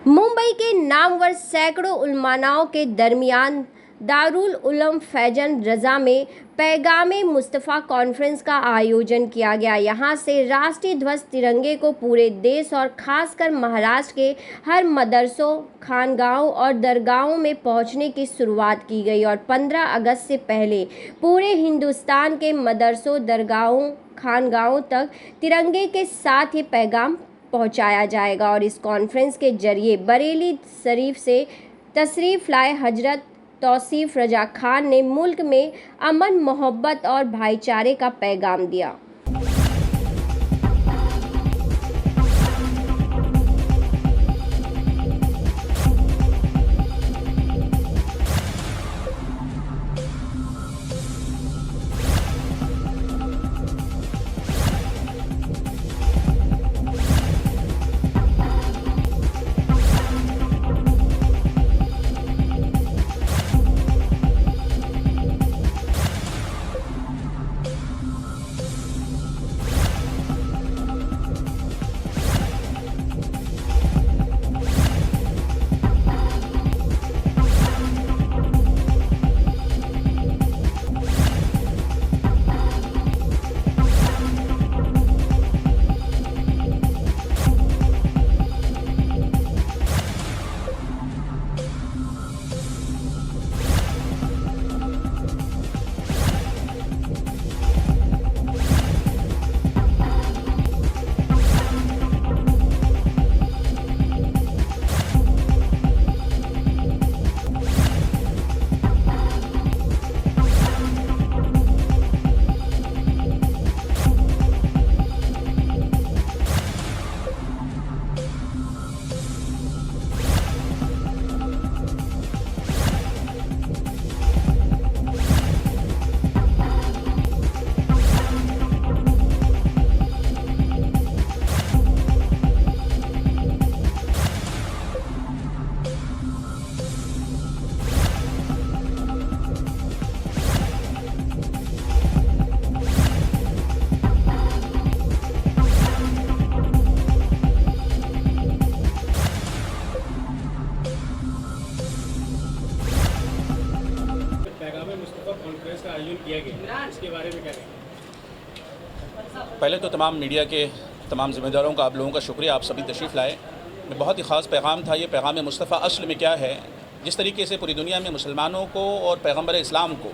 मुंबई के नामवर सैकड़ों उलमाओं के दरमियान दारुल उलूम फैजन रजा में पैगामे मुस्तफ़ा कॉन्फ्रेंस का आयोजन किया गया। यहां से राष्ट्रीय ध्वज तिरंगे को पूरे देश और खासकर महाराष्ट्र के हर मदरसों, खानगाहों और दरगाहों में पहुंचने की शुरुआत की गई और 15 अगस्त से पहले पूरे हिंदुस्तान के मदरसों, दरगाहों, खानगाहों तक तिरंगे के साथ ये पैगाम पहुंचाया जाएगा। और इस कॉन्फ्रेंस के जरिए बरेली शरीफ से तशरीफ़ लाए हजरत तौसीफ रजा खान ने मुल्क में अमन, मोहब्बत और भाईचारे का पैगाम दिया। कॉन्फ्रेंस का आयोजन किया गया, इसके बारे में क्या कहेंगे? पहले तो तमाम मीडिया के तमाम ज़िम्मेदारों का, आप लोगों का शुक्रिया, आप सभी तशरीफ़ लाए। बहुत ही ख़ास पैगाम था ये। पैगाम मुस्तफ़ा असल में क्या है, जिस तरीके से पूरी दुनिया में मुसलमानों को और पैगम्बर इस्लाम को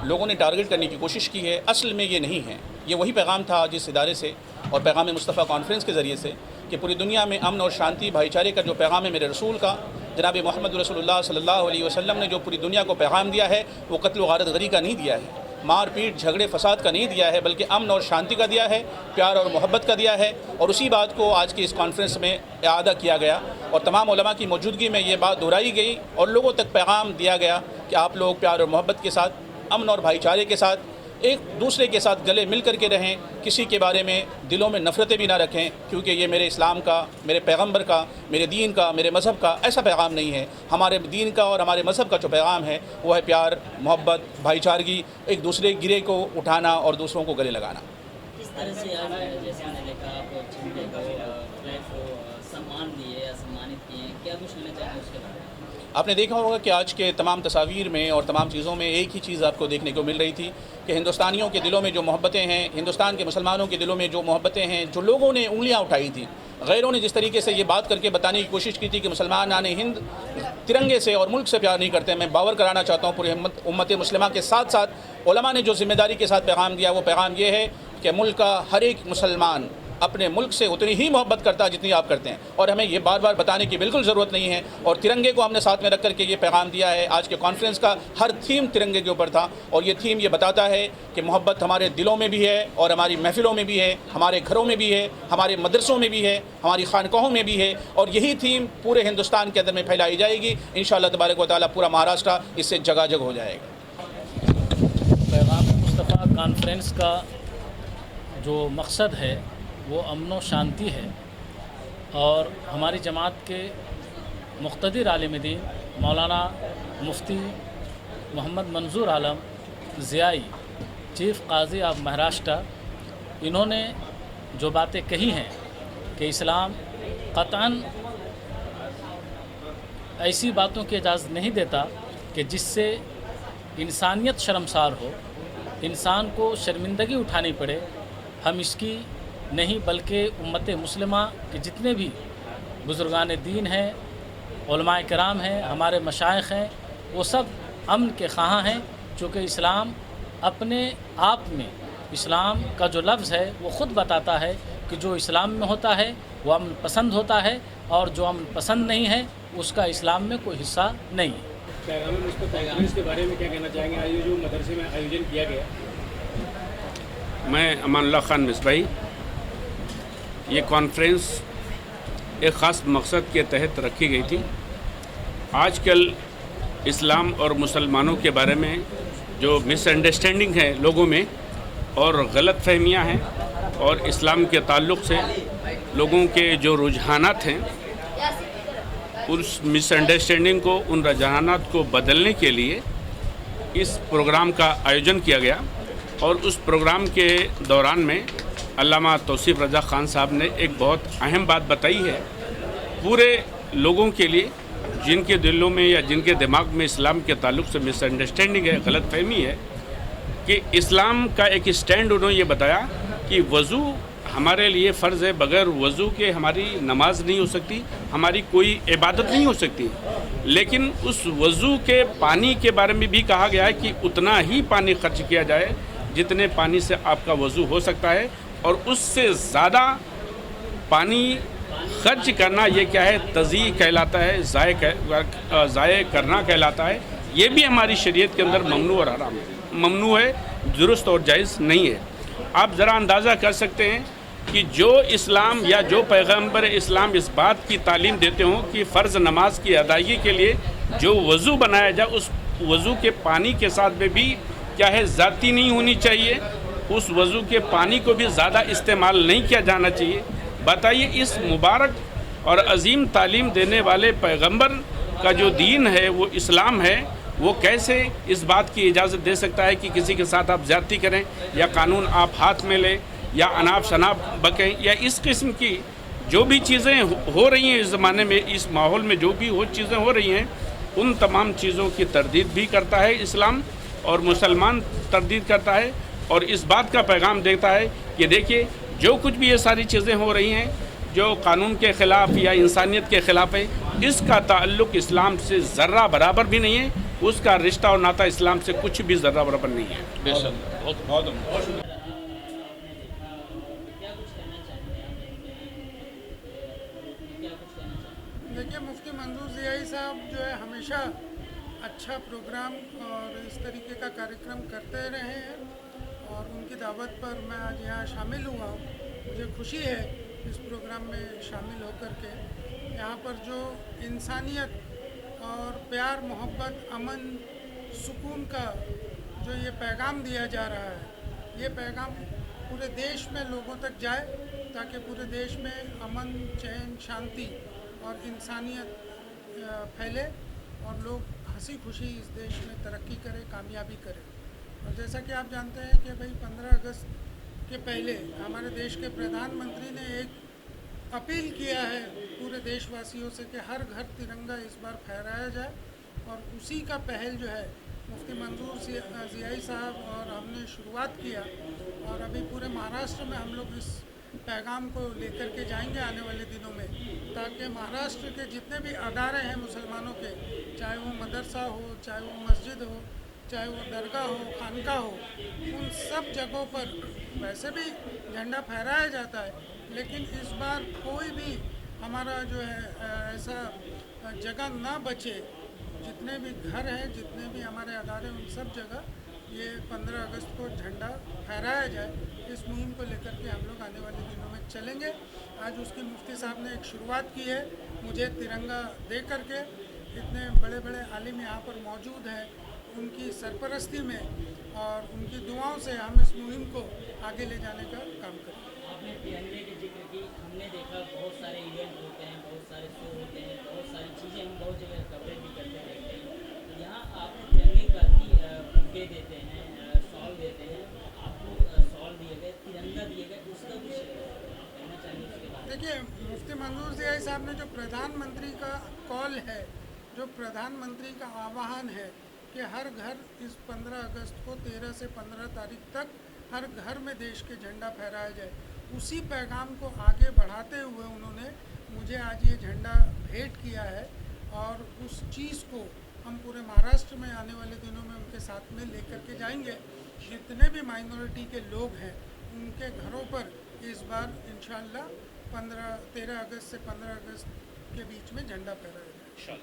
लोगों ने टारगेट करने की कोशिश की है, असल में ये नहीं है। ये वही पैगाम था जिस इदारे से और पैगाम मुस्तफ़ा कॉन्फ्रेंस के ज़रिए से कि पूरी दुनिया में अमन और शांति, भाईचारे का जो पैगाम है मेरे रसूल का, जनाब मोहम्मद रसूलुल्लाह सल्लल्लाहु अलैहि वसल्लम ने जो पूरी दुनिया को पैगाम दिया है, वो कत्ल व गारत गरी का नहीं दिया है, मार पीट झगड़े फसाद का नहीं दिया है, बल्कि अमन और शांति का दिया है, प्यार और मोहब्बत का दिया है। और उसी बात को आज की इस कॉन्फ्रेंस में इआदा किया गया और तमाम उलमा की मौजूदगी में ये बात दोहराई गई और लोगों तक पैगाम दिया गया कि आप लोग प्यार और मोहब्बत के साथ, अमन और भाईचारे के साथ एक दूसरे के साथ गले मिल कर के रहें, किसी के बारे में दिलों में नफ़रतें भी ना रखें, क्योंकि ये मेरे इस्लाम का, मेरे पैगंबर का, मेरे दीन का, मेरे मज़हब का ऐसा पैगाम नहीं है। हमारे दीन का और हमारे मज़हब का जो पैगाम है वो है प्यार, मोहब्बत, भाईचारगी, एक दूसरे गिरे को उठाना और दूसरों को गले लगाना। किस तरह से आज जैसे मैंने देखा आप झंडे को, फ्लैग को सम्मान दिए या सम्मानित किए, क्या कुछ लेना चाहेंगे उसके बारे में? आपने देखा होगा कि आज के तमाम तस्वीर में और तमाम चीज़ों में एक ही चीज़ आपको देखने को मिल रही थी कि हिंदुस्तानियों के दिलों में जो मोहब्बतें हैं, हिंदुस्तान के मुसलमानों के दिलों में जो मोहब्बतें हैं, जो लोगों ने उंगलियां उठाई थी, गैरों ने जिस तरीके से ये बात करके बताने की कोशिश की थी कि मुसलमान आने हिंद तिरंगे से और मुल्क से प्यार नहीं करते, मैं बावर कराना चाहता हूँ पूरी उम्मत मुस्लिमा के साथ साथ उलमा ने जो ज़िम्मेदारी के साथ पैगाम दिया, वो पैगाम ये है कि मुल्क का हर एक मुसलमान अपने मुल्क से उतनी ही मोहब्बत करता है जितनी आप करते हैं, और हमें ये बार बार बताने की बिल्कुल ज़रूरत नहीं है। और तिरंगे को हमने साथ में रख करके ये पैगाम दिया है। आज के कॉन्फ्रेंस का हर थीम तिरंगे के ऊपर था और ये थीम ये बताता है कि मोहब्बत हमारे दिलों में भी है और हमारी महफिलों में भी है, हमारे घरों में भी है, हमारे मदरसों में भी है, हमारी खानकाहों में भी है, और यही थीम पूरे हिंदुस्तान के अंदर में फैलाई जाएगी। इंशाअल्लाह तबारक व तआला पूरा महाराष्ट्र इससे जगाजग हो जाएगा। पैगाम मुस्तफ़ा कॉन्फ्रेंस का जो मकसद है वो अमन व शांति है, और हमारी जमात के मुक़्तदिर आलिम दीन मौलाना मुफ्ती मोहम्मद मंजूर आलम ज़ियाई, चीफ़ काज़ी ऑफ महाराष्ट्र, इन्होंने जो बातें कही हैं कि इस्लाम क़तअन ऐसी बातों की इजाज़त नहीं देता कि जिससे इंसानियत शर्मसार हो, इंसान को शर्मिंदगी उठानी पड़े। हम इसकी नहीं बल्कि उम्मत मुस्लिमा के जितने भी बुज़ुर्गान दीन हैं, उलमाए किराम हैं, हमारे मशाइख हैं, वो सब अमन के ख़्वाह हैं। चूँकि इस्लाम अपने आप में, इस्लाम का जो लफ्ज़ है वो ख़ुद बताता है कि जो इस्लाम में होता है वो अमन पसंद होता है, और जो अमन पसंद नहीं है उसका इस्लाम में कोई हिस्सा नहीं है। पैगाम मुस्तफ़ा कॉन्फ्रेंस के बारे में क्या कहना चाहेंगे? आज जो मदरसे में आयोजन किया गया। मैं अमानुल्लाह खान मिसबाही। ये कॉन्फ्रेंस एक ख़ास मकसद के तहत रखी गई थी। आजकल इस्लाम और मुसलमानों के बारे में जो मिसअंडरस्टैंडिंग है लोगों में और गलत फहमियाँ हैं, और इस्लाम के ताल्लुक़ से लोगों के जो रुझानात हैं, उस मिसअंडरस्टैंडिंग को, उन रुझानात को बदलने के लिए इस प्रोग्राम का आयोजन किया गया। और उस प्रोग्राम के दौरान में अल्लामा तौसीफ़ रज़ा ख़ान साहब ने एक बहुत अहम बात बताई है पूरे लोगों के लिए, जिनके दिलों में या जिनके दिमाग में इस्लाम के ताल्लुक़ से मिसअंडरस्टैंडिंग है, गलत फहमी है, कि इस्लाम का एक स्टैंड उन्होंने ये बताया कि वज़ू हमारे लिए फ़र्ज़ है, बग़ैर वज़ू के हमारी नमाज नहीं हो सकती, हमारी कोई इबादत नहीं हो सकती। लेकिन उस वज़ू के पानी के बारे में भी कहा गया है कि उतना ही पानी खर्च किया जाए जितने पानी से आपका वज़ू हो सकता है, और उससे ज़्यादा पानी खर्च करना ये क्या है, तज़ी कहलाता है, ज़ाय करना कहलाता है। ये भी हमारी शरीयत के अंदर ममनू और हराम है, ममनू है, दुरुस्त और जायज़ नहीं है। आप ज़रा अंदाज़ा कर सकते हैं कि जो इस्लाम या जो पैगम्बर इस्लाम इस बात की तालीम देते हों कि फ़र्ज़ नमाज की अदायगी के लिए जो वज़ू बनाया जाए, उस वज़ू के पानी के साथ में भी क्या है, ज़ाती नहीं होनी चाहिए, उस वज़ू के पानी को भी ज़्यादा इस्तेमाल नहीं किया जाना चाहिए। बताइए, इस मुबारक और अजीम तालीम देने वाले पैगम्बर का जो दीन है, वो इस्लाम है, वो कैसे इस बात की इजाज़त दे सकता है कि किसी के साथ आप ज़्यादती करें, या कानून आप हाथ में लें, या अनाप शनाप बकें, या इस किस्म की जो भी चीज़ें हो रही हैं इस ज़माने में, इस माहौल में जो भी वो चीज़ें हो रही हैं, उन तमाम चीज़ों की तरदीद भी करता है इस्लाम, और मुसलमान तरदीद करता है, और इस बात का पैगाम देता है कि देखिए, जो कुछ भी ये सारी चीज़ें हो रही हैं जो कानून के ख़िलाफ़ या इंसानियत के ख़िलाफ़ है, इसका ताल्लुक़ इस्लाम से ज़र्रा बराबर भी नहीं है, उसका रिश्ता और नाता इस्लाम से कुछ भी ज़र्रा बराबर नहीं है। बेशक बहुत देखिए, मुफ्ती मंजूर ज़ियाई साहब जो है हमेशा अच्छा प्रोग्राम और इस तरीके का कार्यक्रम करते रहे हैं, और उनकी दावत पर मैं आज यहाँ शामिल हुआ हूँ। मुझे खुशी है इस प्रोग्राम में शामिल होकर के। यहाँ पर जो इंसानियत और प्यार, मोहब्बत, अमन, सुकून का जो ये पैगाम दिया जा रहा है, ये पैगाम पूरे देश में लोगों तक जाए, ताकि पूरे देश में अमन, चैन, शांति और इंसानियत फैले, और लोग हंसी खुशी इस देश में तरक्की करें, कामयाबी करें। और जैसा कि आप जानते हैं कि भाई 15 अगस्त के पहले हमारे देश के प्रधानमंत्री ने एक अपील किया है पूरे देशवासियों से कि हर घर तिरंगा इस बार फहराया जाए, और उसी का पहल जो है मुफ्ती मंजूर ज़ियाई साहब और हमने शुरुआत किया, और अभी पूरे महाराष्ट्र में हम लोग इस पैगाम को लेकर के जाएंगे आने वाले दिनों में, ताकि महाराष्ट्र के जितने भी अदारे हैं मुसलमानों के, चाहे वो मदरसा हो, चाहे वो मस्जिद हो, चाहे वो दरगाह हो, खानका हो, उन सब जगहों पर वैसे भी झंडा फहराया जाता है, लेकिन इस बार कोई भी हमारा जो है ऐसा जगह ना बचे, जितने भी घर हैं, जितने भी हमारे अदारे, उन सब जगह ये 15 अगस्त को झंडा फहराया जाए। इस मुहिम को लेकर के हम लोग आने वाले दिनों में चलेंगे। आज उसकी मुफ्ती साहब ने एक शुरुआत की है, मुझे तिरंगा दे करके। इतने बड़े बड़े आलिम यहाँ पर मौजूद हैं, उनकी सरपरस्ती में और उनकी दुआओं से हम इस मुहिम को आगे ले जाने का काम करें। आपने तिरंगे की जिक्र की, हमने देखा बहुत सारे इवेंट होते हैं, बहुत सारे शो होते हैं, बहुत सारी चीज़ें हम बहुत जगह कवरेज भी करते रहते हैं। तो यहाँ आप तिरंगे का फुग्गे देते हैं, शॉल देते हैं, आपको शॉल दिए गए, तिरंगा दिए गए, उसका कुछ कहना चाहिए उसके बारे में? देखिए, मुफ्ती मंजूर ज़ियाई जियाई साहब ने जो प्रधानमंत्री का कॉल है, जो प्रधानमंत्री का आह्वान है कि हर घर इस 15 अगस्त को 13 से 15 तारीख तक हर घर में देश के झंडा फहराया जाए, उसी पैगाम को आगे बढ़ाते हुए उन्होंने मुझे आज ये झंडा भेंट किया है। और उस चीज़ को हम पूरे महाराष्ट्र में आने वाले दिनों में उनके साथ में लेकर के जाएंगे। जितने भी माइनॉरिटी के लोग हैं उनके घरों पर इस बार इंशाल्लाह 13 अगस्त से 15 अगस्त के बीच में झंडा फहराया जाए।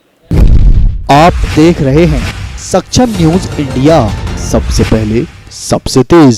आप देख रहे हैं सक्षम न्यूज इंडिया, सबसे पहले सबसे तेज।